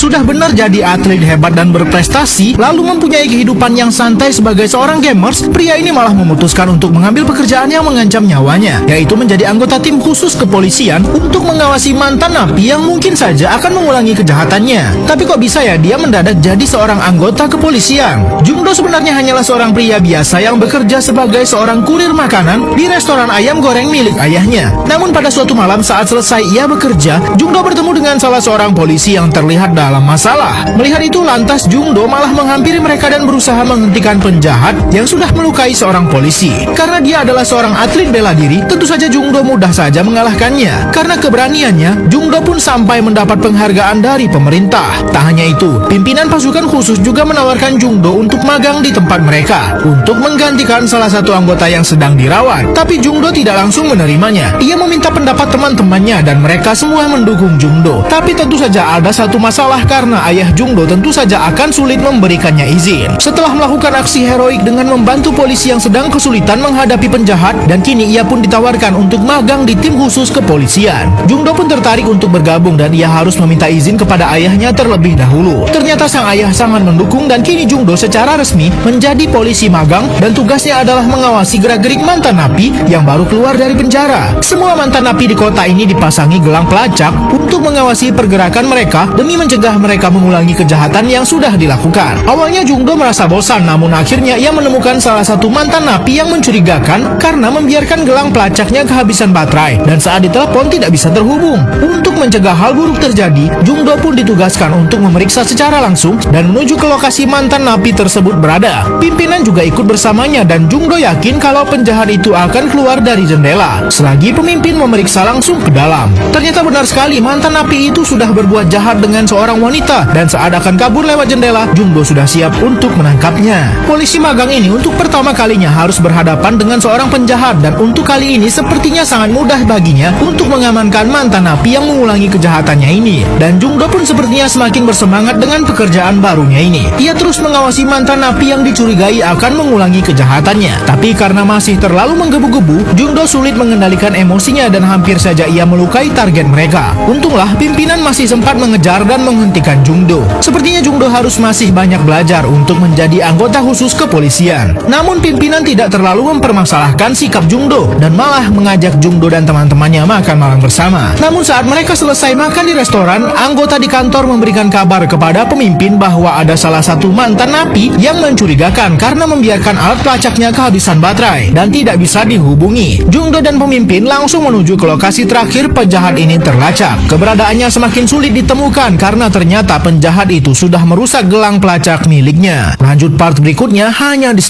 sudah benar jadi atlet hebat dan berprestasi, lalu mempunyai kehidupan yang santai sebagai seorang gamers, pria ini malah memutuskan untuk mengambil pekerjaan yang mengancam nyawanya, yaitu menjadi anggota tim khusus kepolisian untuk mengawasi mantan napi yang mungkin saja akan mengulangi kejahatannya. Tapi kok bisa ya dia mendadak jadi seorang anggota kepolisian? Jungdo sebenarnya hanyalah seorang pria biasa yang bekerja sebagai seorang kurir makanan di restoran ayam goreng milik ayahnya. Namun pada suatu malam saat selesai ia bekerja, Jungdo bertemu dengan salah seorang polisi yang terlihat dalam masalah. Melihat itu lantas Jungdo malah menghampiri mereka dan berusaha menghentikan penjahat yang sudah melukai seorang polisi. Karena dia adalah seorang atlet bela diri, tentu saja Jungdo mudah saja mengalahkannya. Karena keberaniannya, Jungdo pun sampai mendapat penghargaan dari pemerintah. Tak hanya itu, pimpinan pasukan khusus juga menawarkan Jungdo untuk magang di tempat mereka untuk menggantikan salah satu anggota yang sedang dirawat. Tapi Jungdo tidak langsung menerimanya. Ia meminta pendapat teman-temannya dan mereka semua mendukung Jungdo. Tapi tentu saja ada satu masalah karena ayah Jungdo tentu saja akan sulit memberikannya izin. Setelah melakukan aksi heroik dengan membantu polisi yang sedang kesulitan menghadapi penjahat, dan kini ia pun ditawarkan untuk magang di tim khusus kepolisian. Jungdo pun tertarik untuk bergabung dan ia harus meminta izin kepada ayahnya terlebih dahulu. Ternyata sang ayah sangat mendukung dan kini Jungdo secara resmi menjadi polisi magang dan tugasnya adalah mengawasi gerak-gerik mantan napi yang baru keluar dari penjara. Semua mantan napi di kota ini dipasangi gelang pelacak untuk mengawasi pergerakan mereka demi mencegah mereka mengulangi kejahatan yang sudah dilakukan. Awalnya Jungdo merasa bosan, namun akhirnya ia menemukan salah satu mantan napi yang mencurigakan karena membiarkan gelang pelacaknya kehabisan baterai dan saat ditelepon tidak bisa terhubung. Untuk mencegah hal buruk terjadi, Jungdo pun ditugaskan untuk memeriksa secara langsung dan menuju ke lokasi mantan napi tersebut berada. Pimpinan juga ikut bersamanya dan Jungdo yakin kalau penjahat itu akan keluar dari jendela selagi pemimpin memeriksa langsung ke dalam. Ternyata benar sekali, mantan napi itu sudah berbuat jahat dengan seorang wanita dan saat akan kabur lewat jendela, Jungdo sudah siap untuk menangkapnya. Polisi magang ini untuk pertama kalinya harus berhadapan dengan seorang penjahat dan untuk kali ini sepertinya sangat mudah baginya untuk mengamankan mantan napi yang mengulangi kejahatannya ini. Dan Jungdo pun sepertinya semakin bersemangat dengan pekerjaan barunya ini. Ia terus mengawasi mantan napi yang dicurigai akan mengulangi kejahatannya. Tapi karena masih terlalu menggebu-gebu, Jungdo sulit mengendalikan emosinya dan hampir saja ia melukai target mereka. Untunglah pimpinan masih sempat mengejar dan menghentikan Jungdo. Sepertinya Jungdo harus masih banyak belajar untuk menjadi anggota khusus kepolisian. Namun pimpinan tidak terlalu mempermasalahkan sikap Jungdo dan malah mengajak Jungdo dan teman-temannya makan malam bersama. Namun saat mereka selesai makan di restoran, anggota di kantor memberikan kabar kepada pemimpin bahwa ada salah satu mantan napi yang mencurigakan karena membiarkan alat pelacaknya kehabisan baterai dan tidak bisa dihubungi. Jungdo dan pemimpin langsung menuju ke lokasi terakhir penjahat ini terlacak. Keberadaannya semakin sulit ditemukan karena ternyata penjahat itu sudah merusak gelang pelacak miliknya. Lanjut part berikutnya hanya di